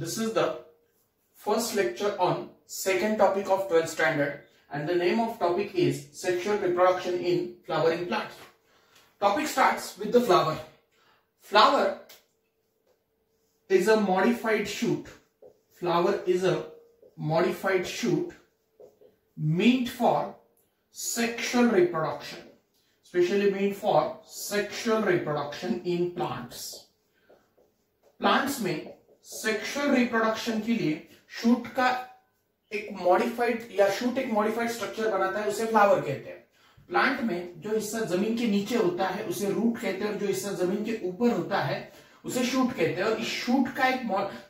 This is the first lecture on second topic of 12th standard and the name of topic is sexual reproduction in flowering plants. Topic starts with the flower. Flower is a modified shoot. Flower is a modified shoot meant for sexual reproduction, especially meant for sexual reproduction in plants. Plants में sexual reproduction के लिए shoot का एक modified structure बनाता है, उसे flower कहते हैं। प्लांट में जो हिस्सा जमीन के नीचे होता है उसे रूट कहते हैं और जो हिस्सा जमीन के ऊपर होता है उसे शूट कहते हैं। और इस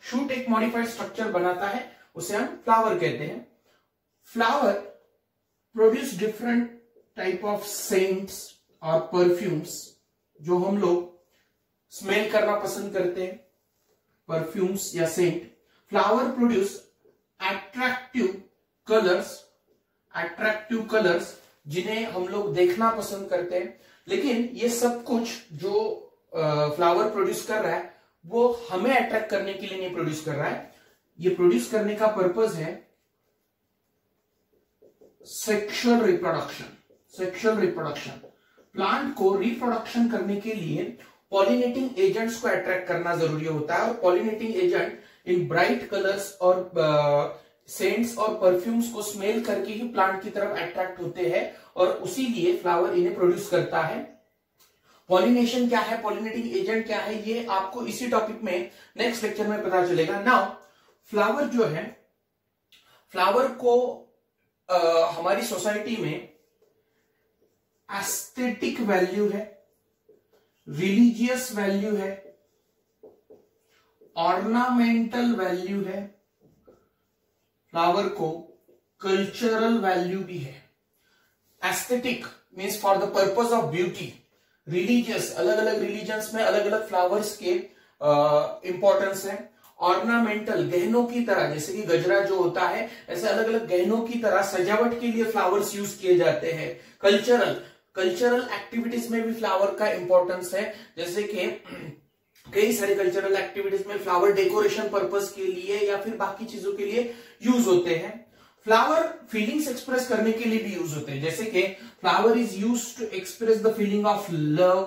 शूट एक मॉडिफाइड स्ट्रक्चर बनाता है, उसे हम फ्लावर कहते हैं। Flower produce different type of cents और परफ्यूम्स जो हम लोग स्मेल करना पसंद करते हैं, परफ्यूम्स या scent. Flower produce attractive colours जिन्हें हम लोग देखना पसंद करते हैं। लेकिन ये सब कुछ जो फ्लावर प्रोड्यूस कर रहा है वो हमें अट्रैक्ट करने के लिए नहीं प्रोड्यूस कर रहा है। ये प्रोड्यूस करने का पर्पस है सेक्सुअल रिप्रोडक्शन। प्लांट को रिप्रोडक्शन करने के लिए पॉलिनेटिंग एजेंट्स को अट्रैक्ट करना जरूरी होता है और pollinating agent in bright colours और सेंट्स और परफ्यूम्स को स्मेल करके ही प्लांट की तरफ अट्रैक्ट होते हैं और उसी लिए फ्लावर इन्हें प्रोड्यूस करता है। पॉलिनेशन क्या है, पॉलिनेटिंग एजेंट क्या है, ये आपको इसी टॉपिक में नेक्स्ट लेक्चर में पता चलेगा। नाउ फ्लावर जो है, फ्लावर को हमारी सोसाइटी में एस्थेटिक वैल्यू है, रिलीजियस वैल्यू है, ऑर्नामेंटल वैल्यू है, फ्लावर को कल्चरल वैल्यू भी है। Aesthetic means for the purpose of beauty, religious अलग अलग रिलीजन्स में अलग अलग फ्लावर्स के इंपॉर्टेंस है। ऑर्नामेंटल गहनों की तरह, जैसे कि गजरा जो होता है ऐसे अलग अलग गहनों की तरह सजावट के लिए फ्लावर्स यूज किए जाते हैं। कल्चरल एक्टिविटीज में भी फ्लावर का इंपॉर्टेंस है, जैसे कि कई सारे कल्चरल एक्टिविटीज में फ्लावर डेकोरेशन पर्पस के लिए या फिर बाकी चीजों के लिए यूज होते हैं। फ्लावर फीलिंग्स एक्सप्रेस करने के लिए भी यूज होते हैं, जैसे कि flower is used to express the feeling of love,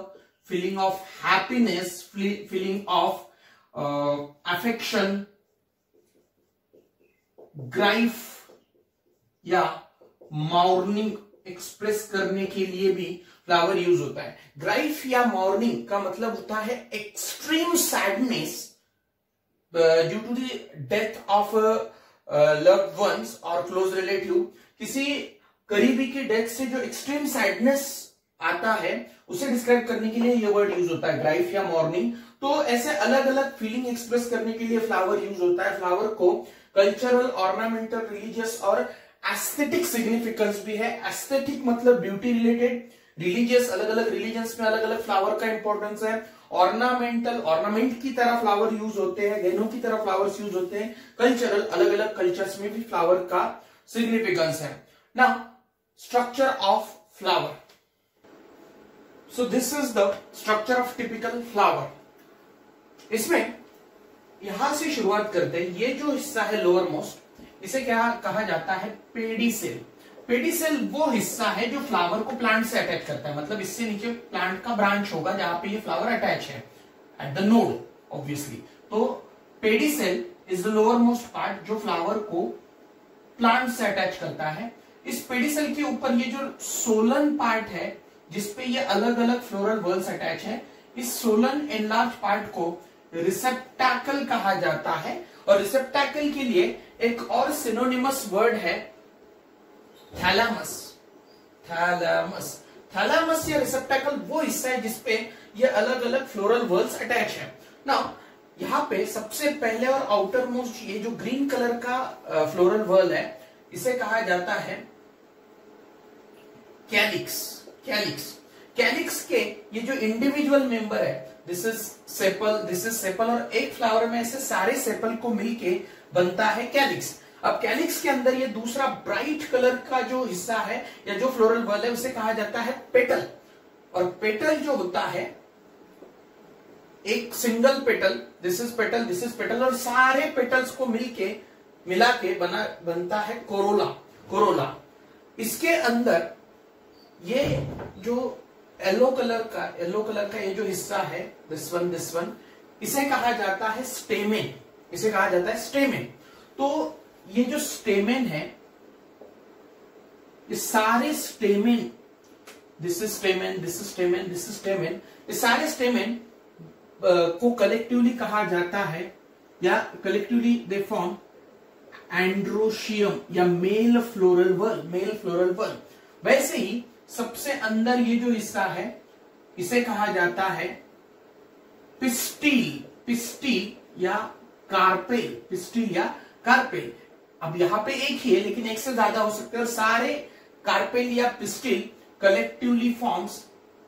feeling of happiness, feeling of affection, grief या मॉर्निंग एक्सप्रेस करने के लिए भी फ्लावर यूज होता है। ग्राइफ या मॉर्निंग का मतलब होता है extreme sadness due to the death of loved ones और क्लोज रिलेटिव। किसी करीबी की डेथ से जो एक्सट्रीम सैडनेस आता है उसे डिस्क्राइब करने के लिए यह वर्ड यूज होता है, ग्राइफ या मॉर्निंग। तो ऐसे अलग अलग फीलिंग एक्सप्रेस करने के लिए फ्लावर यूज होता है। फ्लावर को कल्चरल, ऑर्नामेंटल, रिलीजियस और एस्थेटिक सिग्निफिकेंस भी है। एस्थेटिक मतलब ब्यूटी रिलेटेड, रिलीजियस अलग अलग रिलीजन्स में अलग अलग फ्लावर का इंपॉर्टेंस है। ऑर्नामेंटल, ऑर्नामेंट की तरह फ्लावर यूज होते हैं, गहनों की तरह फ्लावर्स यूज होते हैं। कल्चरल अलग अलग कल्चर्स में भी फ्लावर का सिग्निफिकेंस है। Now structure of flower. So this is the structure of typical flower. इसमें यहां से शुरुआत करते हैं। ये जो हिस्सा है लोअर मोस्ट, इसे क्या कहा जाता है, पेडिसेल। पेडिसेल वो हिस्सा है जो फ्लावर को प्लांट से अटैच करता है, मतलब इससे नीचे प्लांट का ब्रांच होगा जहां पे ये फ्लावर अटैच है एट द नोड ऑब्वियसली। तो pedicel is the lower most part जो फ्लावर को प्लांट से अटैच करता है। इस पेडिसेल के ऊपर ये जो सोलन पार्ट है जिसपे ये अलग अलग फ्लोरल वर्ल्स अटैच है, इस सोलन एनलार्ज पार्ट को रिसेप्टाकल कहा जाता है। और रिसेप्टाकल के लिए एक और सिनोनिमस वर्ड है थैलामस। थैलामस या रिसेप्टाकल वो हिस्सा है जिसपे ये अलग अलग फ्लोरल वर्ल्स अटैच है। नाउ यहाँ पे सबसे पहले और आउटर मोस्ट ये जो ग्रीन कलर का फ्लोरल वर्ल है इसे कहा जाता है कैलिक्स के ये जो इंडिविजुअल मेंबर है, दिस इज सेपल और एक फ्लावर में ऐसे सारे सेपल को मिलके बनता है कैलिक्स। अब कैलिक्स के अंदर ये दूसरा ब्राइट कलर का जो हिस्सा है या जो फ्लोरल वर्ल है उसे कहा जाता है पेटल। और पेटल जो होता है एक single petal, this is petal और सारे पेटल्स को मिला के बनता है कोरोला। इसके अंदर ये जो येलो कलर का ये जो हिस्सा है, दिस वन, इसे कहा जाता है स्टेमेन। तो ये जो स्टेमेन है, ये सारे स्टेमेन, दिस इज स्टेमेन, ये सारे स्टेमेन को कलेक्टिवली कहा जाता है, या कलेक्टिवली दे फॉर्म एंड्रोशियम या मेल फ्लोरल बल्ब। वैसे ही सबसे अंदर ये जो हिस्सा है, इसे कहा जाता है पिस्टिल या कार्पेल। अब यहां पे एक ही है, लेकिन एक से ज्यादा हो सकते हैं, और सारे कार्पेल या पिस्टिल कलेक्टिवली फॉर्म्स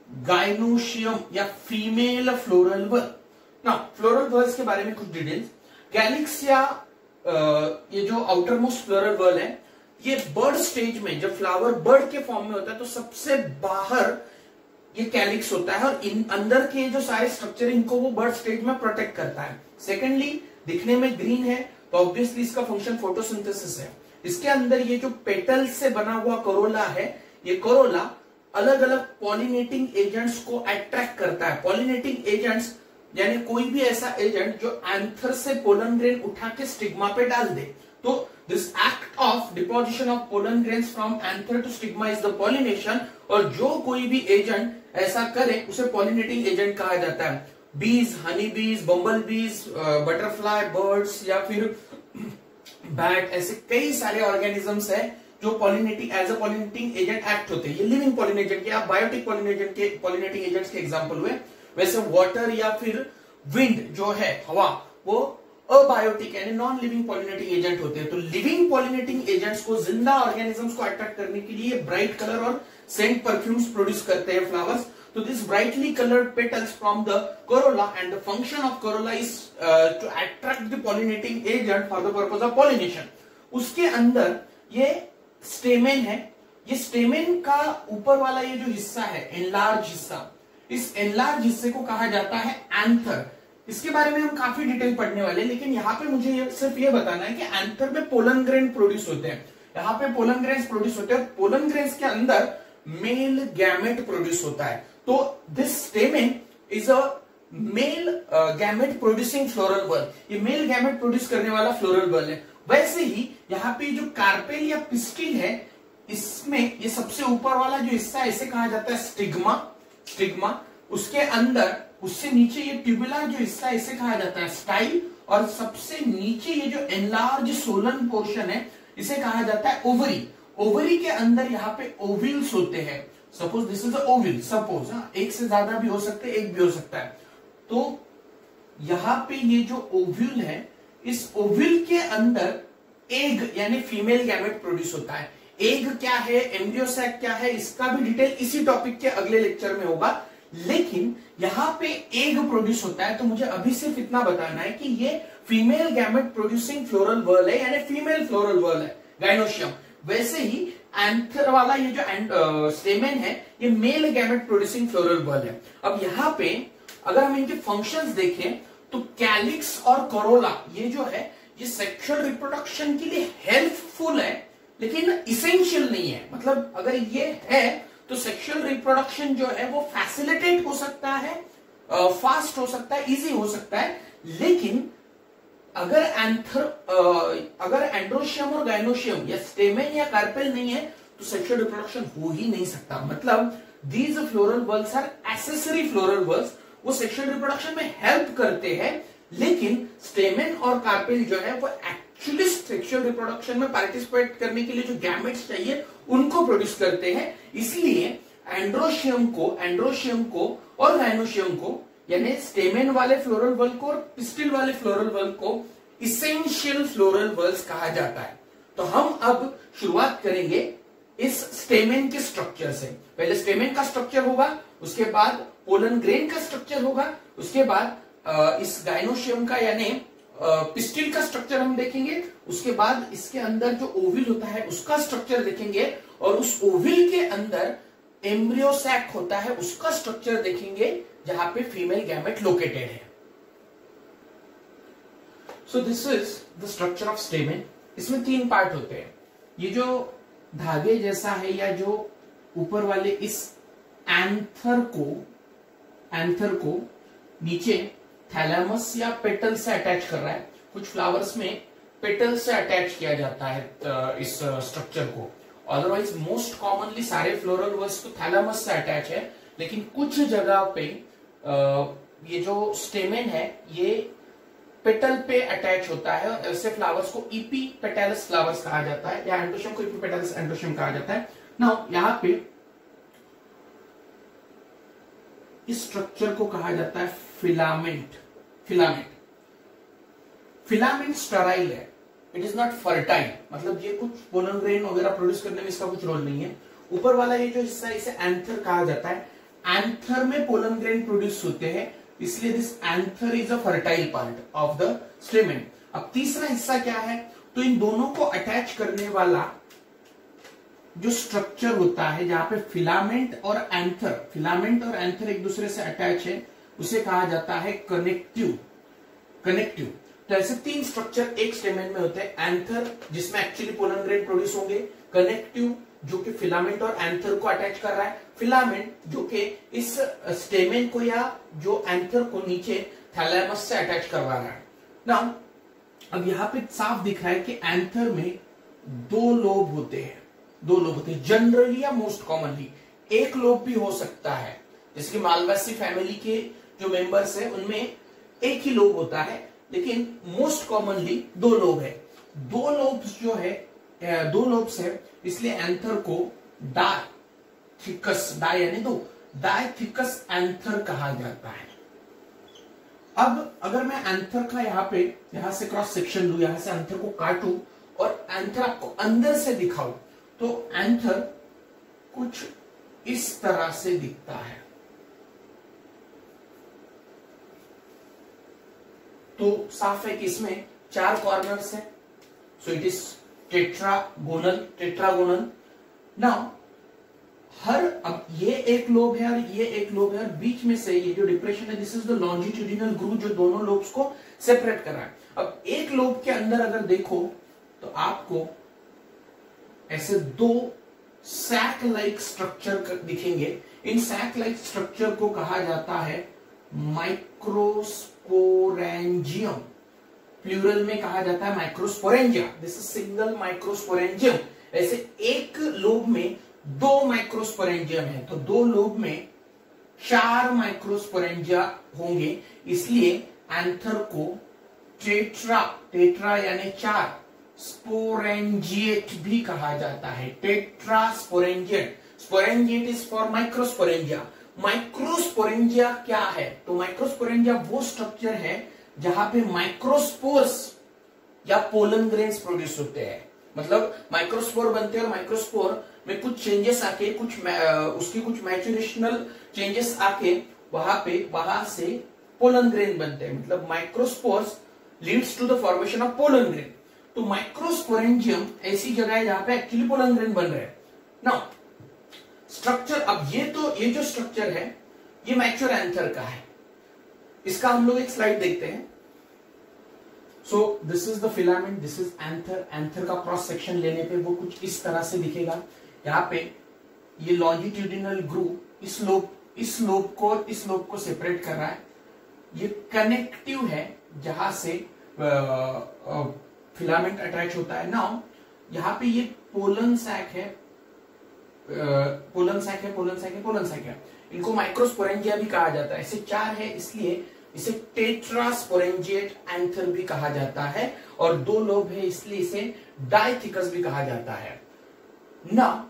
गाइनोशियम या female floral bulb. Now floral bulbs के बारे में कुछ डिटेल्स। कैलिक्स या ये जो आउटर मोस्ट फ्लोरल बल्ब है, ये बर्ड स्टेज में जब फ्लावर बर्ड के फॉर्म में होता है तो सबसे बाहर ये कैलिक्स होता है, और इन अंदर के जो सारे स्ट्रक्चर इनको वो बर्ड स्टेज में प्रोटेक्ट करता है। सेकेंडली, दिखने में ग्रीन है तो ऑब्वियसली इसका फंक्शन फोटोसिंथेसिस है। इसके अंदर ये जो पेटल से बना हुआ कोरोला है, ये कोरोला अलग अलग पॉलिनेटिंग एजेंट्स को अट्रैक्ट करता है। पॉलिनेटिंग एजेंट्स यानी कोई भी ऐसा एजेंट जो एंथर से पोलन ग्रेन उठा के स्टिग्मा पे डाल दे। तो this act of deposition of pollen grains from anther to stigma is the pollination, और जो कोई भी एजेंट ऐसा करे उसे पॉलिनेटिंग एजेंट कहा जाता है। बीज, हनी बीज, बम्बल बीज, बटरफ्लाई, बर्ड्स या फिर बैट, ऐसे कई सारे ऑर्गेनिजम्स है जो pollinating as a pollinating agent act होते हैं। ये लिविंग पॉलिनेटेड के, आप बायोटिक पॉलिनेटिंग एजेंट्स के एग्जांपल हुए। वैसे वाटर या फिर विंड जो है, हवा, वो अबायोटिक यानी नॉन लिविंग पॉलिनेटिंग एजेंट होते हैं। तो लिविंग पॉलिनेटिंग एजेंट्स को, जिंदा ऑर्गेनिजम्स को अट्रैक्ट करने के लिए ब्राइट कलर और सेंट परफ्यूम्स प्रोड्यूस करते हैं फ्लावर्स। तो this brightly coloured petals from the corolla and the function of corolla is to attract the pollinating agent for the purpose of pollination. उसके अंदर ये स्टेमेन है। ये स्टेमेन का ऊपर वाला ये जो हिस्सा है, एनलार्ज हिस्सा, इस एनलार्ज हिस्से को कहा जाता है एंथर। इसके बारे में हम काफी डिटेल पढ़ने वाले हैं, लेकिन यहाँ पे मुझे सिर्फ ये बताना है कि एंथर में पोलन ग्रेन प्रोड्यूस होते हैं। यहाँ पे पोलन ग्रेन्स प्रोड्यूस होते हैं। पोलन ग्रेन्स के अंदर मेल गैमेट प्रोड्यूस होता है। तो this stamen is a male gamete producing floral bulb. ये मेल गैमेट प्रोड्यूस करने वाला फ्लोरल बल्ब है। वैसे ही यहाँ पे जो कार्पेल या पिस्टिल है, इसमें ये सबसे ऊपर वाला जो हिस्सा है, इसे कहा जाता है स्टिग्मा। उसके अंदर, उससे नीचे ये ट्यूबुला जो हिस्सा है, इसे कहा जाता है स्टाइल, और सबसे नीचे ये जो एनलार्ज सोलन पोर्शन है, इसे कहा जाता है ओवरी। ओवरी के अंदर यहाँ पे ओव्यूल्स होते हैं। Suppose this is ovule, suppose, एक से ज्यादा भी हो सकते हैं, एक भी हो सकता है। तो यहाँ पे ये जो ओव्यूल है, इस ओव्यूल के अंदर एग यानी फीमेल गैमेट प्रोड्यूस होता है। एग क्या है, एम्ब्रियो सैक क्या है, इसका भी डिटेल इसी टॉपिक के अगले लेक्चर में होगा। लेकिन यहाँ पे एग प्रोड्यूस होता है, तो मुझे अभी सिर्फ इतना बताना है कि ये female gamete producing floral bulb है, यानी फीमेल फ्लोरल बल्ब है, गाइनोशियम। वैसे ही एंथर वाला ये जो स्टेमेन है, ये male gamete producing floral bulb है। अब यहाँ पे अगर हम इनके फंक्शंस देखें तो कैलिक्स और कोरोला ये जो है, ये सेक्सुअल रिप्रोडक्शन के लिए हेल्पफुल है, लेकिन इसेंशियल नहीं है। मतलब अगर ये है तो सेक्सुअल रिप्रोडक्शन जो है वो फैसिलिटेट हो सकता है, फास्ट हो सकता है, इजी हो सकता है, लेकिन अगर एंड्रोशियम और गाइनोशियम या स्टेमेन या कार्पेल नहीं है तो सेक्सुअल रिप्रोडक्शन हो ही नहीं सकता। मतलब these floral bulbs are accessory floral bulbs, वो सेक्सुअल रिप्रोडक्शन में हेल्प करते हैं, लेकिन स्टेमेन और कार्पेल जो है वो एक्चुअली सेक्सुअल रिप्रोडक्शन में पार्टिसिपेट करने के लिए जो गैमेट्स चाहिए उनको प्रोड्यूस करते हैं। इसलिए एंड्रोशियम को और गाइनोशियम को, यानी स्टेमेन वाले फ्लोरल बल्ब को और पिस्टिल वाले फ्लोरल बल्ब को इसेंशियल फ्लोरल बल्ब्स कहा जाता है। तो हम अब शुरुआत करेंगे इस स्टेमेन के स्ट्रक्चर से। पहले स्टेमेन का स्ट्रक्चर होगा, उसके बाद पोलन ग्रेन का स्ट्रक्चर होगा, उसके बाद इस गाइनोशियम का यानी पिस्टिल का स्ट्रक्चर हम देखेंगे, उसके बाद इसके अंदर जो ओविल होता है उसका स्ट्रक्चर देखेंगे, और उस ओविल के अंदर एम्ब्रियो सैक होता है उसका स्ट्रक्चर देखेंगे, जहां पे फीमेल गैमेट लोकेटेड है। So this is the structure of stamen. इसमें 3 पार्ट होते हैं। ये जो धागे जैसा है या जो ऊपर वाले इस एंथर को नीचे थैलेमस या पेटल से अटैच कर रहा है। कुछ फ्लावर्स में पेटल से अटैच किया जाता है इस स्ट्रक्चर को। अदरवाइज मोस्ट कॉमनली सारे फ्लोरल वर्ड्स तो थैलेमस से अटैच है, लेकिन कुछ जगह पे ये जो स्टेमेन है ये पेटल पे अटैच होता है और ऐसे फ्लावर्स को इपी पेटल्स फ्लावर्स कहा जाता है या एंड्रोशियम को इपी पेटल्स एंड्रोशियम कहा जाता है। नाउ यहां पे इस स्ट्रक्चर को कहा जाता है फिलामेंट। फिलामेंट स्टेराइल है, इट इज नॉट फर्टाइल। मतलब ये कुछ पोलन ग्रेन वगैरह प्रोड्यूस करने में इसका कुछ रोल नहीं है। ऊपर वाला ये जो हिस्सा है इसे एंथर कहा जाता है। एंथर में पोलन ग्रेन प्रोड्यूस होते हैं, इसलिए this anther is a fertile part of the stamen. अब तीसरा हिस्सा क्या है, तो इन दोनों को अटैच करने वाला जो स्ट्रक्चर होता है जहां पे फिलामेंट और एंथर एक दूसरे से अटैच है, उसे कहा जाता है कनेक्टिव। तो ऐसे 3 स्ट्रक्चर एक स्टेमेन में होते हैं। एंथर जिसमें एक्चुअली पोलन ग्रेन प्रोड्यूस होंगे, कनेक्टिव जो कि फिलामेंट और एंथर को अटैच कर रहा है, फिलामेंट जो कि इस स्टेमेन को या जो एंथर को नीचे थैलेमस से अटैच करवा रहा है। नाउ अब यहां पे साफ दिख रहा है कि एंथर में 2 लोब होते हैं। जनरली या मोस्ट कॉमनली 1 लोब भी हो सकता है, जैसे कि मालवासी फैमिली के जो मेंबर्स हैं उनमें 1 ही लोब होता है, लेकिन मोस्ट कॉमनली 2 लोब है। 2 लोब्स जो है 2 लोब्स है, इसलिए एंथर को डायथिकस एंथर कहा जाता है। अब अगर मैं एंथर का यहां से क्रॉस सेक्शन लू, यहां से एंथर को काटू और एंथर आपको अंदर से दिखाऊं, तो एंथर कुछ इस तरह से दिखता है। तो साफ है कि इसमें 4 कॉर्नर्स है, so it is tetragonal. Now अब ये एक लोब है और ये एक लोब है और बीच में से ये जो डिप्रेशन है, this is the longitudinal groove जो दोनों लोब्स को सेपरेट कर रहा है। अब एक लोब के अंदर अगर देखो तो आपको ऐसे 2 सैक लाइक स्ट्रक्चर दिखेंगे। इन सैक लाइक स्ट्रक्चर को कहा जाता है माइक्रोस्पोरेंजियम। प्लूरल में कहा जाता है microsporangia. This is single microsporangium. ऐसे एक लोब में 2 माइक्रोस्पोरेंजियम है, तो 2 लोब में 4 माइक्रोस्पोरेंजिया होंगे, इसलिए एंथर को टेट्रा यानी 4 स्पोरेंजिएट भी कहा जाता है। Tetra sporangiate. Sporangiate is for microsporangia. Microsporangia क्या है, तो माइक्रोस्पोरेंजिया वो स्ट्रक्चर है जहां पे माइक्रोस्पोर्स या पोलन ग्रेन्स प्रोड्यूस होते हैं। मतलब माइक्रोस्पोर बनते हैं और माइक्रोस्पोर में कुछ चेंजेस आके उसकी कुछ मैच्योरेशनल चेंजेस आके वहां से पोलन ग्रेन बनते हैं। मतलब microspores leads to the formation of pollen grain. तो माइक्रोस्पोरेंजियम ऐसी जगह है जहां पे एक्चुअली पोलन ग्रेन बन रहे हैं। नाउ स्ट्रक्चर, अब ये जो स्ट्रक्चर है ये मैच्योर एंथर का है। इसका हम लोग एक स्लाइड देखते हैं। So this is the filament, this is anther. Anther का क्रॉस सेक्शन लेने पे वो कुछ इस तरह से दिखेगा। यहाँ पे ये लॉन्जिट्यूडिनल ग्रूव इस लोब को सेपरेट कर रहा है। ये कनेक्टिव है जहां से फिलामेंट अटैच होता है। नाउ यहाँ पे ये पोलन सैक है, इनको माइक्रोस्पोरेंजिया भी कहा जाता है। ऐसे 4 है, इसलिए इसे टेट्रास्पोरेंजिएट एंथर भी कहा जाता है। और 2 लोब है, इसलिए इसे डायथिकस भी कहा जाता है। नाउ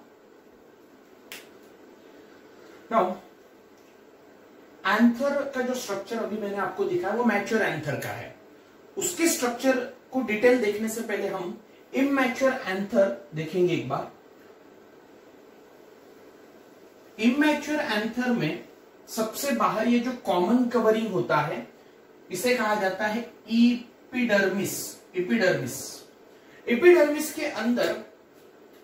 एंथर का जो स्ट्रक्चर अभी मैंने आपको दिखाया वो मैच्योर एंथर का है। उसके स्ट्रक्चर को डिटेल देखने से पहले हम इमैच्योर एंथर देखेंगे एक बार। इमैच्योर एंथर में सबसे बाहर ये जो कॉमन कवरिंग होता है इसे कहा जाता है एपिडर्मिस। एपिडर्मिस के अंदर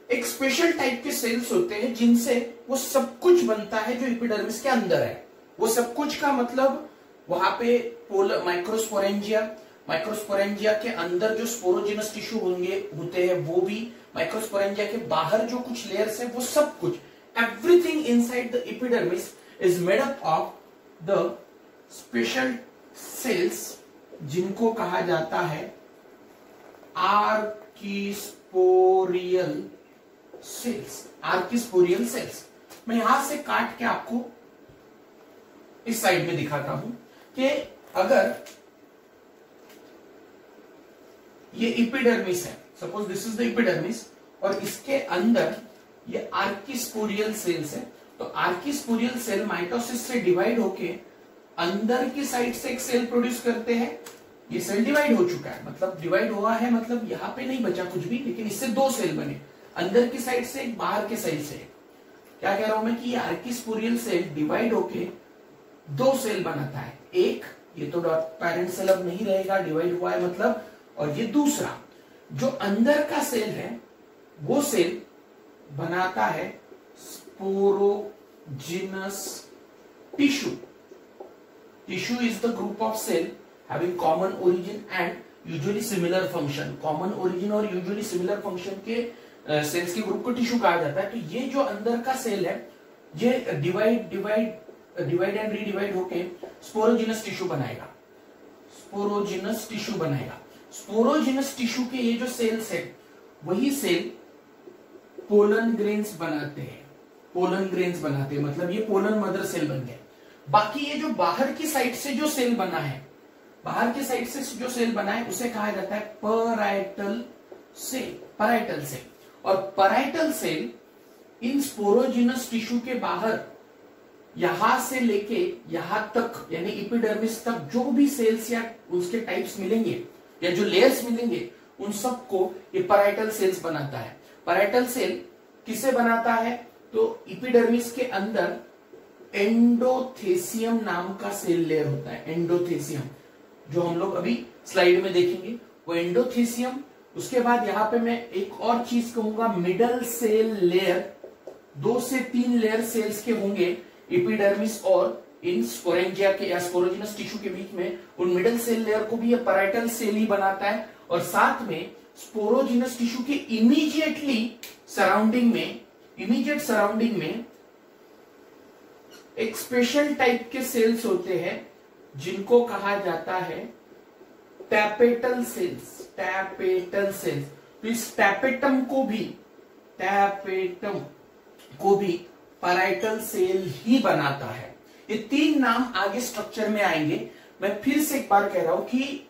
एक स्पेशल टाइप के सेल्स होते हैं जिनसे वो सब कुछ बनता है जो एपिडर्मिस के अंदर है। वो सब कुछ का मतलब वहां पे माइक्रोस्पोरेंजिया, माइक्रोस्पोरेंजिया के अंदर जो स्पोरोजिनस टिश्यू होते हैं वो भी, माइक्रोस्पोरेंजिया के बाहर जो कुछ लेयर्स है वो सब कुछ, everything inside the epidermis is made up of the special cells जिनको कहा जाता है आर्किस्पोरियल सेल्स। आर्किस्पोरियल सेल्स मैं यहां से काट के आपको इस साइड में दिखाता हूं कि अगर ये एपिडर्मिस है, suppose this is the epidermis, और इसके अंदर ये आर्किस्पोरियल सेल्स है, तो आर्किस्पोरियल सेल माइटोसिस से डिवाइड होके अंदर की साइड से एक सेल प्रोड्यूस करते हैं। ये सेल डिवाइड हो चुका है, मतलब डिवाइड हुआ है, मतलब यहां पे नहीं बचा कुछ भी, लेकिन इससे दो सेल बने, अंदर की साइड से एक, बाहर के साइड से एक। क्या कह रहा हूं मैं कि ये आर्किस्पोरियल सेल डिवाइड होके दो सेल बनाता है, एक ये तो पेरेंट सेल अब नहीं रहेगा, डिवाइड हुआ है मतलब, और ये दूसरा जो अंदर का सेल है वो सेल बनाता है sporogenous tissue. Tissue is the group of cell having common origin and usually similar function. Common origin और यूजुअली सिमिलर फंक्शन के सेल्स के ग्रुप को टिश्यू कहा जाता है। तो ये जो अंदर का सेल है ये डिवाइड एंड रीडिवाइड होके स्पोरोजिनस टिश्यू बनाएगा, स्पोरोजिनस टिश्यू बनाएगा। स्पोरोजिनस टिश्यू के ये जो सेल्स है वही सेल पोलन ग्रेन्स बनाते हैं, पोलन ग्रेन्स बनाते हैं, मतलब ये पोलन मदर सेल बन गए। बाकी ये जो बाहर की साइड से जो सेल बना है, बाहर की साइड से जो सेल बना है उसे कहा जाता है पैराइटल सेल, पैराइटल सेल। और पैराइटल सेल इन स्पोरोजिनस टिश्यू के बाहर यहां से लेके यहां तक यानी एपिडर्मिस तक जो भी सेल्स या उसके टाइप्स मिलेंगे या जो लेयर्स मिलेंगे उन सबको ये पैराइटल सेल्स बनाता है। पैराइटल सेल किसे बनाता है? तो एपिडर्मिस के अंदर एंडोथेसियम नाम का सेल लेयर होता है, एंडोथेसियम, जो हम लोग अभी स्लाइड में देखेंगे वो एंडोथेसियम। उसके बाद यहां पे मैं एक और चीज कहूंगा, मिडल सेल लेयर, 2 से 3 लेयर सेल्स के होंगे एपिडर्मिस और इन स्पोरेंजिया के या स्पोरोजिनस टिश्यू के बीच में, उन मिडल सेल लेयर को भी ये पैराइटल सेल ही बनाता है। और साथ में स्पोरोजिनस टिश्यू के इमीडिएट सराउंडिंग में एक स्पेशल टाइप के सेल्स होते हैं जिनको कहा जाता है टैपेटल सेल्स, टैपेटल सेल्स। तो इस टैपेटम को भी पैराइटल सेल ही बनाता है। ये 3 नाम आगे स्ट्रक्चर में आएंगे। मैं फिर से एक बार कह रहा हूं कि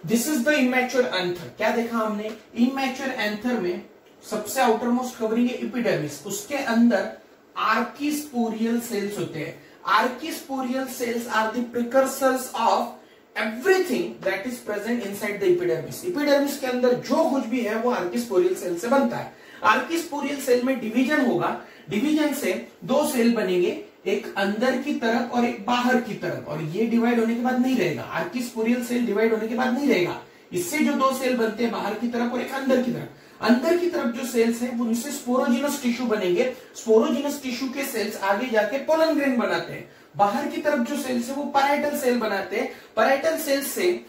this is the immature anther. क्या देखा हमने? इमैच्योर एंथर में सबसे आउटर मोस्ट कवरिंग है एपिडर्मिस, उसके अंदर आर्किस्पोरियल सेल्स होते हैं। Archesporial cells are the precursors of everything that is present inside the epidermis. Epidermis के अंदर जो कुछ भी है वो आर्किस्पोरियल सेल से बनता है। आर्किस्पोरियल सेल में डिवीजन होगा, डिवीजन से 2 सेल बनेंगे, एक अंदर की तरफ और एक बाहर की तरफ, और ये डिवाइड होने के बाद नहीं रहेगा। आर्किस्पोरियल सेल डिवाइड होने के बाद नहीं रहेगा। इससे जो 2 सेल बनते हैं बाहर की तरफ और एक अंदर की तरफ, अंदर की तरफ जो सेल्स हैं उनसे स्पोरोजिनस टिश्यू बनेंगे। स्पोरोजिनस टिश्यू के सेल्स आगे जाके पोलन ग्रेन बनाते हैं। बाहर की तरफ जो सेल्स है वो पैराइटल सेल बनाते हैं। पैराइटल सेल से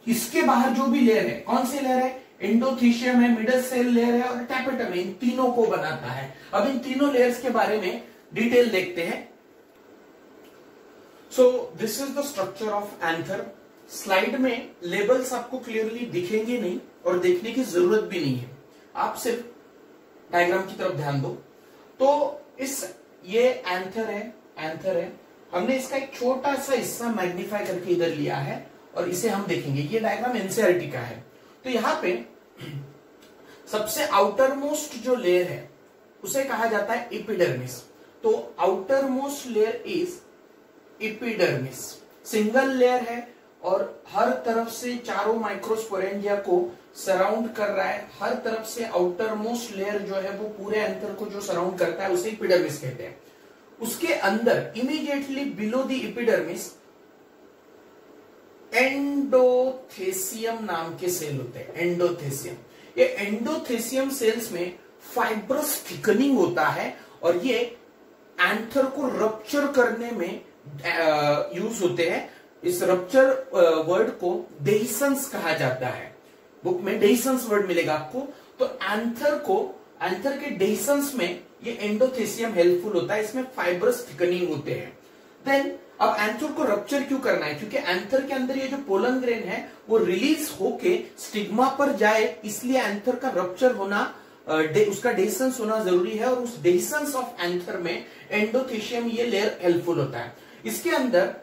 इसके बाहर जो भी लेयर है, कौन सी लेयर है? एंडोथेसियम है, मिडल सेल लेयर है और टैपेटम है। इन तीनों को बनाता है। अब इन तीनों लेयर्स के बारे में डिटेल देखते हैं। So this is the structure of anther. Slide में लेबल्स आपको क्लियरली दिखेंगे नहीं और देखने की जरूरत भी नहीं है, आप सिर्फ डायग्राम की तरफ ध्यान दो। तो ये एंथर है, हमने इसका एक छोटा सा हिस्सा मैग्नीफाई करके इधर लिया है और इसे हम देखेंगे। ये डायग्राम एनसीईआरटी का है। तो यहां पे सबसे आउटर मोस्ट जो लेयर है उसे कहा जाता है एपिडर्मिस। तो outer most layer is epidermis, single layer है और हर तरफ से चारों माइक्रोस्पोरेंजिया को सराउंड कर रहा है। हर तरफ से आउटर मोस्ट लेयर जो है वो पूरे एंथर को जो सराउंड करता है उसे एपिडर्मिस कहते हैं। उसके अंदर immediately below the epidermis endothecium नाम के सेल होते हैं। एंडोथेसियम, ये एंडोथेसियम सेल्स में फाइब्रस थिकनिंग होता है और ये एंथर को रप्चर करने में यूज होते हैं। इस रप्चर वर्ड को डेहिसंस कहा जाता है। बुक में डेहिसंस वर्ड मिलेगा आपको। तो एंथर के डेहिसंस में ये एंडोथेसियम हेल्पफुल होता है, इसमें फाइब्रस थिकनिंग होते हैं। देन अब एंथर को रप्चर क्यों करना है, क्योंकि एंथर के अंदर ये जो पोलन ग्रेन है वो रिलीज होके स्टिग्मा पर जाए, इसलिए एंथर का रप्चर होना, उसका डेहिसंस होना जरूरी है। और उस डेहिसंस ऑफ एंथर में एंडोथेसियम ये लेयर हेल्पफुल होता है। इसके अंदर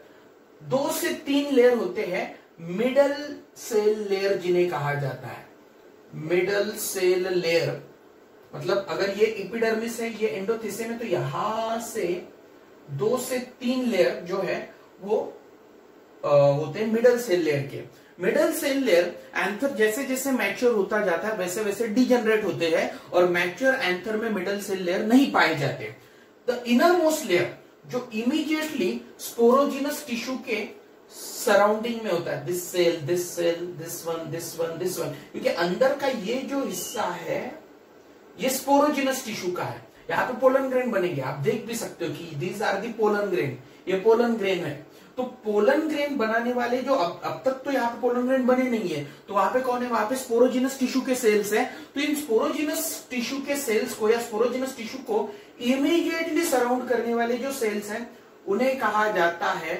2 से 3 लेयर होते हैं, मिडल सेल लेयर जिन्हें कहा जाता है। मिडल सेल लेयर मतलब अगर ये एपिडर्मिस है, ये एंडोथेसियम है, तो यहां से 2 से 3 लेयर जो है वो होते हैं मिडल सेल लेयर के। मिडल सेल लेयर एंथर जैसे जैसे मैच्योर होता जाता है वैसे वैसे डिजेनरेट होते हैं और मैच्योर एंथर में मिडल सेल लेयर नहीं पाए जाते। द इनर मोस्ट लेयर जो इमीडिएटली स्पोरोजिनस टिश्यू के सराउंडिंग में होता है, this cell, this cell, this one, this one, this one, क्योंकि अंदर का ये जो हिस्सा है ये स्पोरोजिनस टिश्यू का है। यहाँ पे पोलन ग्रेन बनेंगे, आप देख भी सकते हो कि these are the pollen grain, ये पोलन ग्रेन है। तो पोलन ग्रेन बनाने वाले जो अब तक तो यहाँ पे पोलन ग्रेन बने नहीं है, तो वहां पे कौन है, वहां पे स्पोरोजिनस टिश्यू के सेल्स है। तो इन स्पोरोजिनस टिश्यू के सेल्स को या स्पोरोजिनस टिश्यू को इमीडिएटली सराउंड करने वाले जो सेल्स हैं उन्हें कहा जाता है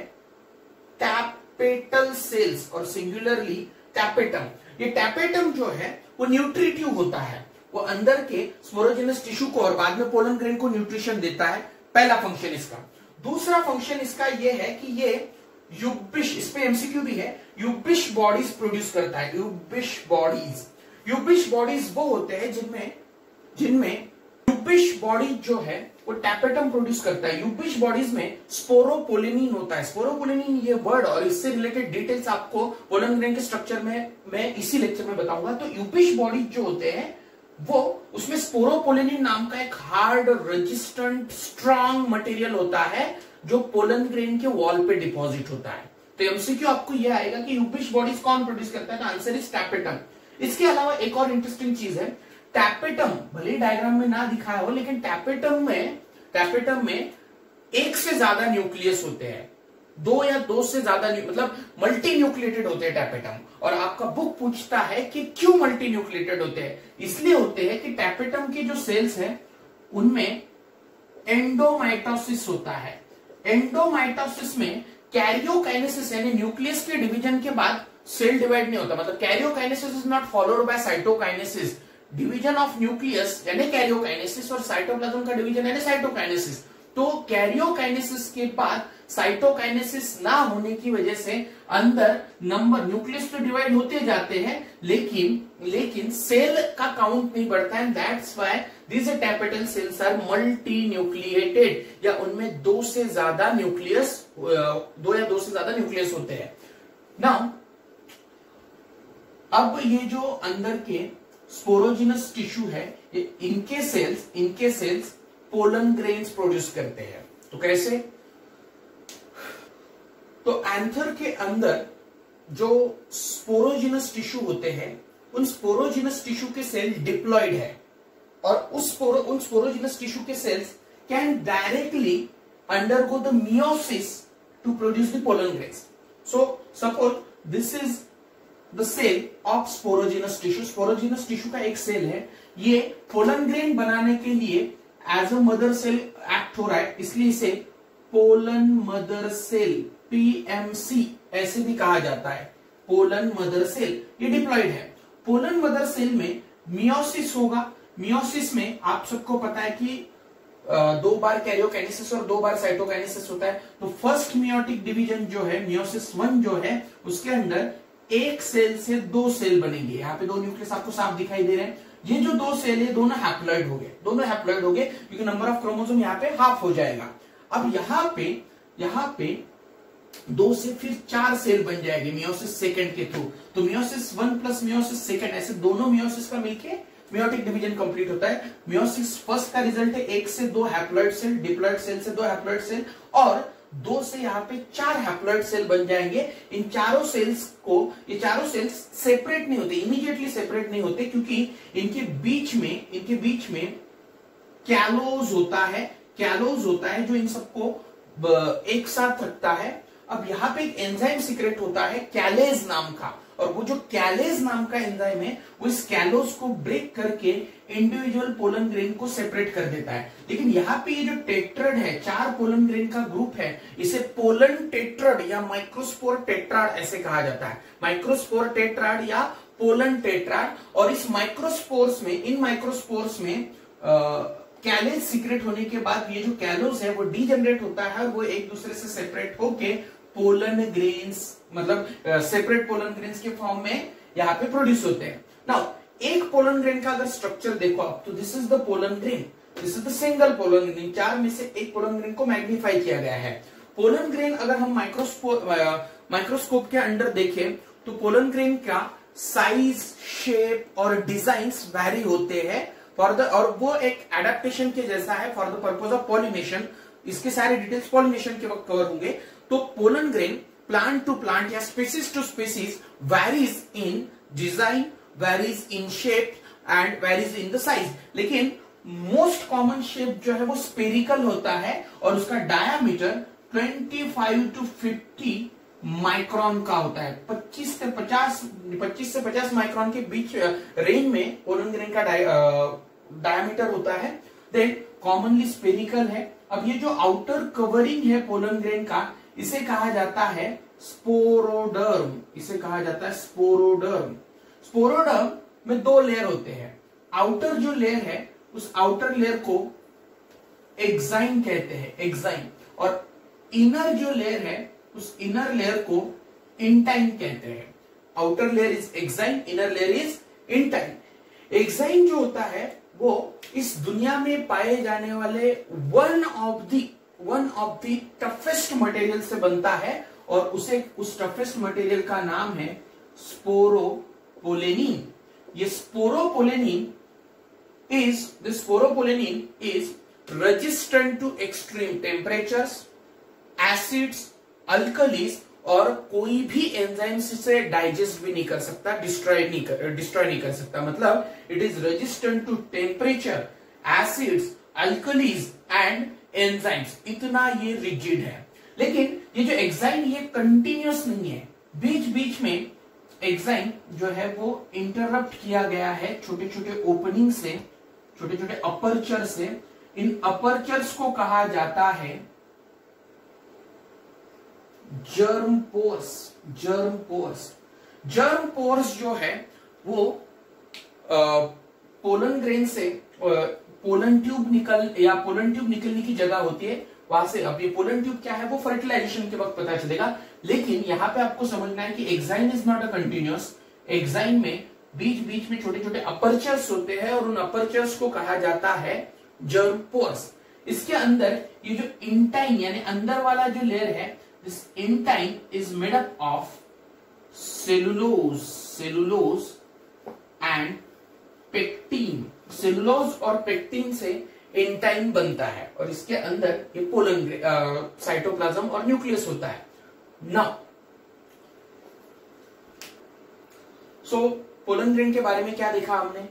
टैपेटल सेल्स और सिंगुलरली टैपेटम। ये टैपेटम जो है वो न्यूट्रिटिव होता है, वो अंदर के स्पोरोजिनस टिश्यू को और बाद में पोलन ग्रेन को न्यूट्रिशन देता है। पहला फंक्शन इसका। दूसरा फंक्शन इसका ये है कि ये यूबिश, इस पे एमसीक्यू भी है, यूबिश बॉडीज प्रोड्यूस करता है। यूबिश बॉडीज वो होते हैं जिनमें यूबिश बॉडी जो है वो टैपेटम प्रोड्यूस करता है। यूबिश बॉडीज में स्पोरोपोलिनिन होता है। स्पोरोपोलिनिन ये वर्ड और इससे रिलेटेड डिटेल्स आपको पोलन ग्रेन के स्ट्रक्चर में मैं इसी लेक्चर में बताऊंगा। तो यूबिश बॉडीज जो होते हैं वो उसमें स्पोरोपोलिनिन नाम का एक हार्ड रेजिस्टेंट स्ट्रांग मटेरियल होता है जो पोलन ग्रेन के वॉल पे डिपॉजिट होता है। तो एमसीक्यू आपको यह आएगा कि यूबिश बॉडीज कौन प्रोड्यूस करता है, तो आंसर इज टैपेटम। इसके अलावा एक और इंटरेस्टिंग चीज है, टैपेटम भले डायग्राम में ना दिखाया हो लेकिन टैपेटम में एक से ज्यादा न्यूक्लियस होते हैं, 2 या 2 से ज्यादा मतलब मल्टी न्यूक्लिएटेड होते हैं टैपेटम। और आपका बुक पूछता है कि क्यों मल्टी न्यूक्लिएटेड होते हैं, इसलिए होते हैं कि टैपेटम के जो सेल्स हैं उनमें एंडोमाइटोसिस होता है। एंडोमाइटोसिस में कैरियोकाइनेसिस यानी न्यूक्लियस के डिवीजन के बाद सेल डिवाइड नहीं होता, मतलब karyokinesis is not followed by cytokinesis. Division of nucleus यानी कैरियोकाइनेसिस और साइटोप्लाज्म का डिवीजन यानी साइटोकाइनेसिस। तो कैरियोकाइनेसिस के बाद साइटोकाइनेसिस ना होने की वजह से अंदर नंबर न्यूक्लियस तो डिवाइड होते जाते हैं लेकिन सेल का काउंट नहीं बढ़ता है। That's why these tapetal cells are multi nucleated, या उनमें 2 या 2 से ज्यादा न्यूक्लियस होते हैं। नाउ अब ये जो अंदर के स्पोरोजिनस टिश्यू है इनके सेल्स पोलन ग्रेन्स प्रोड्यूस करते हैं। तो कैसे, तो एंथर के अंदर जो स्पोरोजिनस टिश्यू होते हैं उन स्पोरोजिनस टिश्यू के सेल डिप्लॉयड है और उन स्पोरोजिनस टिश्यू के cells can directly undergo the meiosis to produce the pollen grains. So suppose this is the cell of sporogenous tissue. Sporogenous tissue का एक सेल है, ये पोलन ग्रेन बनाने के लिए as a mother cell act हो रहा है, इसलिए इसे पोलन मदर सेल पीएमसी ऐसे भी कहा जाता है। पोलन मदर सेल ये डिप्लॉयड है। पोलन मदर सेल में मियोसिस होगा। मियोसिस में आप सबको पता है कि 2 बार कैरियोकाइनेसिस और 2 बार साइटोकाइनेसिस होता है। तो फर्स्ट मियोटिक डिवीजन जो है मियोसिस 1 जो है उसके अंदर एक सेल से 2 सेल बनेंगे। यहाँ पे 2 न्यूक्लियस आपको साफ दिखाई दे रहे हैं। ये जो 2 सेल है दोनों हैप्लॉइड हो गए क्योंकि नंबर ऑफ क्रोमोसोम यहाँ पे हाफ हो जाएगा। अब यहाँ पे 2 से फिर 4 सेल बन जाएंगे मियोसिस सेकंड के थ्रू। तो मियोसिस 1 प्लस मियोसिस सेकंड ऐसे दोनों मियोसिस का मिलके मियोटिक डिवीजन कंप्लीट होता है। मियोसिस फर्स्ट का रिजल्ट है 1 से 2 हैप्लॉइड सेल, डिप्लॉइड सेल से 2 हैप्लॉइड सेल और 2 से यहाँ पे 4 हैप्लॉइड सेल बन जाएंगे। ये चारों सेल्स सेपरेट नहीं होते, इमीडिएटली सेपरेट नहीं होते क्योंकि इनके बीच में कैलोज होता है जो इन सबको एक साथ रखता है अब यहाँ पे एक एंजाइम सीक्रेट होता है कैलेज नाम का, और वो जो कैलेज नाम का एंजाइम है वो इस कैलोज को ब्रेक करके इंडिविजुअल पोलन ग्रेन को सेपरेट कर देता है। लेकिन यहाँ पे ये जो टेट्राड है, 4 पोलन ग्रेन का ग्रुप है, इसे पोलन टेट्राड या माइक्रोस्पोर टेट्राड ऐसे कहा जाता है। माइक्रोस्पोर टेट्राड या पोलन टेट्राड। और इस माइक्रोस्पोर्स में, इन माइक्रोस्पोर्स में कैलेज सीक्रेट होने के बाद ये जो कैलोज है वो डीजनरेट होता है और वो एक दूसरे से सेपरेट होके पोलन ग्रेन्स, मतलब सेपरेट पोलन ग्रेन्स के फॉर्म में यहाँ पे प्रोड्यूस होते हैं। नाउ एक पोलन ग्रेन का अगर स्ट्रक्चर देखो आप, तो this is the pollen grain, this is the single pollen grain. 4 में से एक पोलन ग्रेन को मैग्नीफाई किया गया है। पोलन ग्रेन अगर हम माइक्रोस्कोप के अंडर देखें तो पोलन ग्रेन का साइज, शेप और डिजाइन्स वैरी होते हैं फॉर द, और वो एक एडेप्टेशन के जैसा है for the purpose of pollination. इसके सारे डिटेल्स पॉलिनेशन के वक्त कवर होंगे। तो pollen grain plant to plant या species to species varies in design, varies in shape and varies in the size. लेकिन मोस्ट कॉमन शेप जो है वो स्पेरिकल होता है और उसका डायामीटर 25 to 50 माइक्रोन का होता है। 25 से 50 माइक्रोन के बीच रेंज में पोलन ग्रेन का डायमीटर होता है। देन कॉमनली स्पेरिकल है। अब ये जो आउटर कवरिंग है पोलन ग्रेन का, इसे कहा जाता है स्पोरोडर्म, इसे कहा जाता है स्पोरोडर्म। स्पोरोडर्म में 2 लेयर होते हैं। आउटर जो लेयर है उस आउटर लेयर को एक्साइन कहते हैं, एक्साइन, और इनर जो लेयर है उस इनर लेयर को इंटाइन कहते हैं। Outer layer is exine, inner layer is intine. Exine जो होता है वो इस दुनिया में पाए जाने वाले one of the toughest material से बनता है और उस टफेस्ट मटेरियल का नाम है स्पोरोपोलेनिन। ये sporopollenin is resistant to extreme temperatures, acids, alkalis, और कोई भी एंजाइम से डाइजेस्ट भी नहीं कर सकता, डिस्ट्रॉय नहीं कर सकता। मतलब it is resistant to temperature, acids, alkalis and enzymes. इतना ये रिजिड है। लेकिन ये जो एक्साइन ये कंटिन्यूअस नहीं है, बीच बीच में एक्साइन जो है वो इंटरप्ट किया गया है छोटे छोटे ओपनिंग से, छोटे छोटे अपर्चर से। इन अपर्चर्स को कहा जाता है जर्म पोर्स। जर्म पोर्स जो है वो पोलन ग्रेन से पोलन ट्यूब निकलने की जगह होती है वहां से। अब ये पोलन ट्यूब क्या है वो फर्टिलाइजेशन के वक्त पता चलेगा। लेकिन यहां पे आपको समझना है कि exine is not a continuous. Exine में बीच बीच में छोटे छोटे अपर्चर्स होते हैं और उन अपर्चर्स को कहा जाता है जर्म पोर्स। इसके अंदर ये जो इंटाइन यानी अंदर वाला जो लेयर है, this intine is made up of cellulose and pectin। Cellulose और पेक्टिन से इंटाइन बनता है और इसके अंदर ये पोलन साइटोप्लाज्म और न्यूक्लियस होता है। नाउ पोलन ग्रेन के बारे में क्या देखा हमने?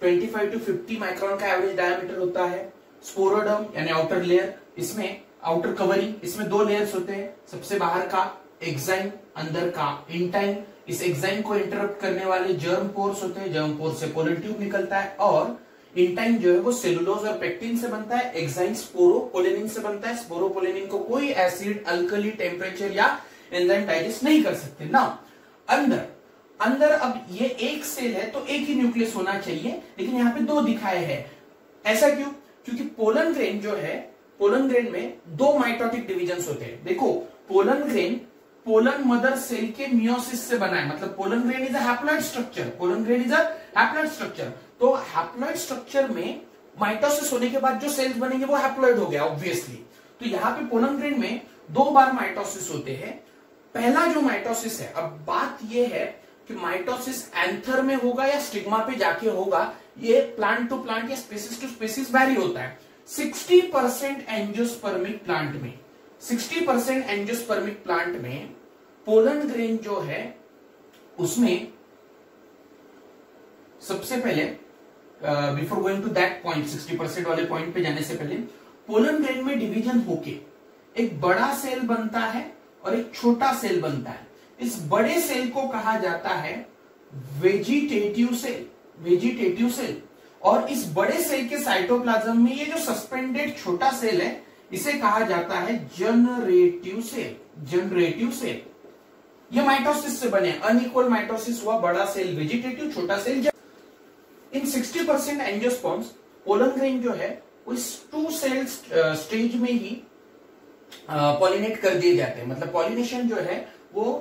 25 to 50 माइक्रोन का एवरेज डायमीटर होता है। स्पोरोडर्म यानी आउटर लेयर, इसमें आउटर कवरिंग, इसमें 2 लेयर्स होते हैं। सबसे बाहर का एक्साइन, अंदर का इंटाइन। इस एक्साइन को इंटरप्ट करने वाले जर्म पोर्स होते हैं। जर्म पोर्स से पोलन ट्यूब निकलता है और इंटाइन जो है वो सेलुलोज और पेक्टिन से बनता है। एक्साइन स्पोरोपोलेनिन से बनता है। स्पोरोपोलेनिन को कोई एसिड, अल्कली, टेम्परेचर या एंजाइम डाइजेस्ट नहीं कर सकते। नाउ अंदर अब ये एक सेल है तो एक ही न्यूक्लियस होना चाहिए, लेकिन यहाँ पे 2 दिखाए हैं। ऐसा क्यों? क्योंकि पोलन ग्रेन जो है, पोलन ग्रेन में 2 माइटोटिक डिविजन्स होते हैं। देखो pollen grain pollen mother cell के मियोसिस से बना है। मतलब pollen grain is a haploid structure. Pollen grain is a haploid structure. तो हैप्लॉइड स्ट्रक्चर में माइटोसिस होने के बाद जो सेल्स बनेंगे वो हैप्लॉइड हो गया ऑब्वियसली। तो यहाँ पे पोलन ग्रेन में 2 बार माइटोसिस होते हैं। पहला जो माइटोसिस है, अब बात ये है कि माइटोसिस एंथर में होगा या स्टिग्मा पे जाके होगा, ये प्लांट टू प्लांट या स्पीसीज टू स्पीसीज वैरी होता है। 60% एंजियोस्पर्मिक प्लांट में, 60% एंजियोस्पर्मिक प्लांट में पोलन ग्रेन जो है उसमें सबसे पहले before going to that point, 60% वाले पॉइंट पे जाने से पहले पोलन ग्रेन में डिवीजन होके एक बड़ा सेल बनता है और एक छोटा सेल बनता है। इस बड़े सेल को कहा जाता है वेजिटेटिव सेल, वेजिटेटिव सेल। और इस बड़े सेल के साइटोप्लाज्म में ये जो सस्पेंडेड छोटा सेल है इसे कहा जाता है जनरेटिव सेल, जनरेटिव सेल। ये माइटोसिस से बने, अनइक्वल माइटोसिस हुआ, बड़ा सेल वेजिटेटिव, छोटा सेल। इन 60% एंजियोस्पर्म्स पोलन ग्रेन जो है वो इस 2 सेल स्टेज में ही पॉलिनेट कर दिए जाते हैं। मतलब पॉलिनेशन जो है वो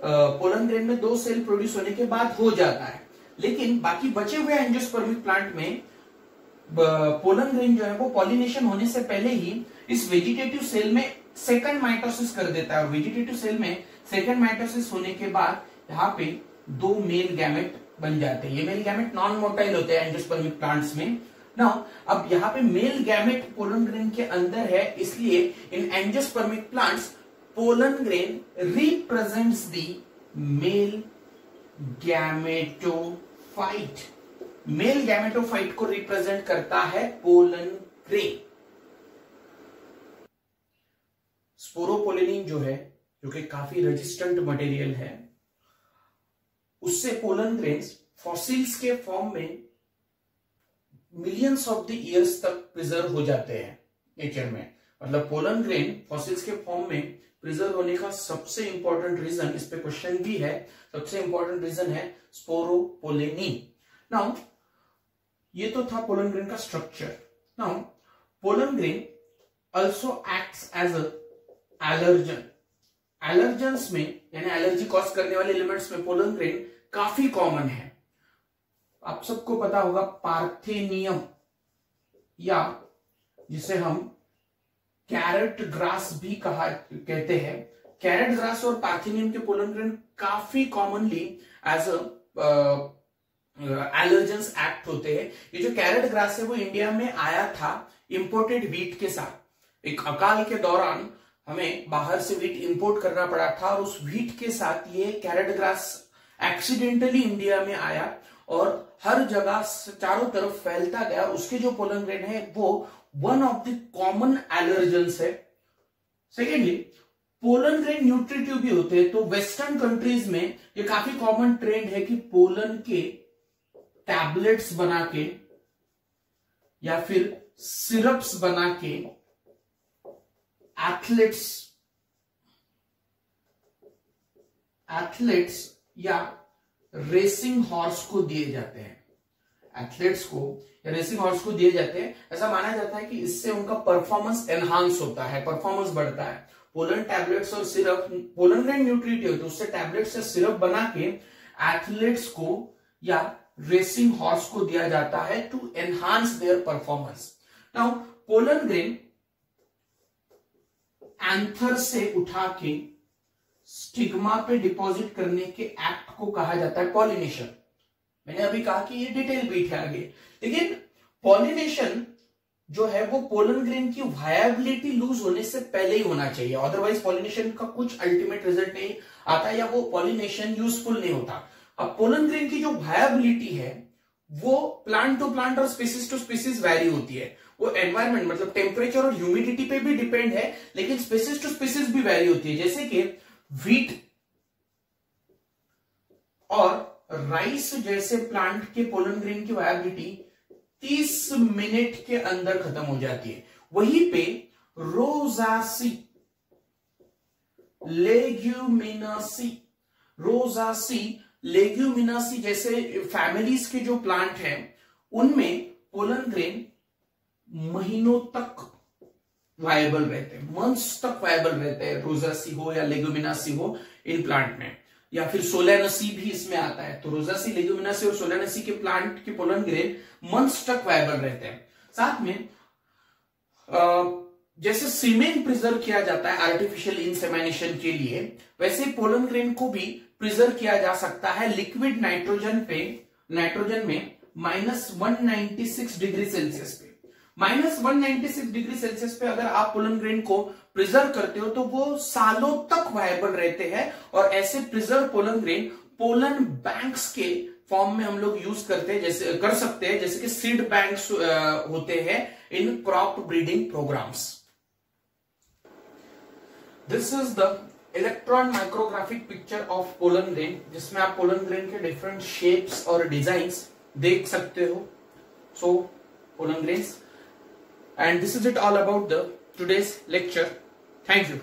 पोलन ग्रेन में 2 सेल प्रोड्यूस होने के बाद हो जाता है, लेकिन बाकी बचे हुए एंजियोस्पर्मिक प्लांट में पोलन ग्रेन जो है वो पॉलिनेशन होने से पहले ही इस वेजिटेटिव सेल में सेकंड माइटोसिस कर देता है। और वेजिटेटिव सेल में सेकंड माइटोसिस होने के बाद यहाँ पे 2 मेल गैमेट बन जाते हैं। ये मेल गैमेट नॉन मोटाइल होते हैं एंजियोस्पर्मिक प्लांट्स में। नाउ अब यहाँ पे मेल गैमेट पोलन ग्रेन के अंदर है, इसलिए in angiospermic plants pollen grain represents the male gametophyte. Male gametophyte को रिप्रेजेंट करता है पोलन ग्रेन। स्पोरोपोलिन जो है, जो कि काफी रेजिस्टेंट मटेरियल है, उससे पोलन ग्रेन्स फॉसिल्स के फॉर्म में मिलियंस ऑफ द ईयर्स तक प्रिजर्व हो जाते हैं नेचर में। मतलब पोलन ग्रेन फॉसिल्स के फॉर्म में प्रिजर्व होने का सबसे इंपॉर्टेंट रीजन, इस पे क्वेश्चन भी है, सबसे इंपॉर्टेंट रीजन है स्पोरोपोलिन। नाउ ये तो था पोलन ग्रेन का structure. Now pollen grain also acts as a allergen. Allergens में यानी एलर्जी कॉज करने वाले एलिमेंट्स में पोलन ग्रेन काफी कॉमन है। आप सबको पता होगा पार्थेनियम, या जिसे हम कैरेट ग्रास भी कहते हैं। कैरेट ग्रास और पार्थेनियम के पोलन ग्रेन काफी कॉमनली एज एलर्जेंस एक्ट होते हैं। ये जो कैरेट ग्रास है वो इंडिया में आया था इंपोर्टेड व्हीट के साथ। एक अकाल के दौरान हमें बाहर से व्हीट इंपोर्ट करना पड़ा था और उस व्हीट के साथ ये कैरेट ग्रास एक्सीडेंटली इंडिया में आया और हर जगह चारों तरफ फैलता गया। उसके जो पोलन ग्रेन है वो one of the common allergens है। सेकेंडली पोलन ग्रेन न्यूट्रिटिव भी होते हैं। तो वेस्टर्न कंट्रीज में ये काफी कॉमन ट्रेंड है कि पोलन के टैबलेट्स बना के या फिर सिरप्स बना के एथलीट्स या रेसिंग हॉर्स को दिए जाते हैं। एथलीट्स को या रेसिंग हॉर्स को दिए जाते हैं। ऐसा माना जाता है कि इससे उनका परफॉर्मेंस एनहांस होता है, परफॉर्मेंस बढ़ता है। पोलन टैबलेट्स और सिरप, पोलन ग्रेन न्यूट्रिटिव तो उससे टैबलेट्स या सिरप बना के एथलीट्स को या रेसिंग हॉर्स को दिया जाता है to enhance their performance. Now pollen grain anther से उठा के स्टिग्मा पे डिपॉजिट करने के एक्ट को कहा जाता है पॉलिनेशन। मैंने अभी कहा कि ये डिटेल बीट है आगे, लेकिन पॉलिनेशन जो है वो पोलन ग्रेन की वायबिलिटी लूज होने से पहले ही होना चाहिए, अदरवाइज पॉलिनेशन का कुछ अल्टीमेट रिजल्ट नहीं आता या वो पॉलिनेशन यूजफुल नहीं होता। अब पोलन ग्रेन की जो वायबिलिटी है वो प्लांट टू प्लांट और स्पीसीज टू स्पीसीज वेरी होती है। वो एनवायरमेंट मतलब टेम्परेचर और ह्यूमिडिटी पे भी डिपेंड है, लेकिन स्पीसीज टू स्पीसीज भी वेरी होती है। जैसे कि व्हीट और राइस जैसे प्लांट के पोलन ग्रेन की वायबिलिटी 30 मिनट के अंदर खत्म हो जाती है। वहीं पे रोजासी, लेग्यूमिनासी जैसे फैमिलीज के जो प्लांट हैं उनमें पोलन ग्रेन महीनों तक वायबल रहते हैं, मंथ्स तक वायबल रहते हैं। रोजासी हो या लेग्यूमिनासी हो इन प्लांट में, या फिर सोलेनसी भी इसमें आता है। तो रोजासी, लेग्यूमिनासी और सोलेनसी के प्लांट के पोलन ग्रेन मंथ्स तक वायबल रहते हैं। साथ में जैसे सीमेन प्रिजर्व किया जाता है आर्टिफिशियल इंसेमिनेशन के लिए, वैसे पोलन ग्रेन को भी प्रिजर्व किया जा सकता है लिक्विड नाइट्रोजन में -196 डिग्री सेल्सियस पे। -196 डिग्री सेल्सियस पे अगर आप पोलन ग्रेन को प्रिजर्व करते हो तो वो सालों तक वायबल रहते हैं। और ऐसे preserve pollen grain pollen banks के फॉर्म में हम लोग यूज करते हैं, जैसे कर सकते हैं, जैसे कि सीड बैंक्स होते हैं in crop breeding programs. This is the electron micrographic picture of pollen grain, जिसमें आप पोलन ग्रेन के डिफरेंट शेप्स और डिजाइंस देख सकते हो. So pollen grains, and this is it all about the today's lecture. Thank you.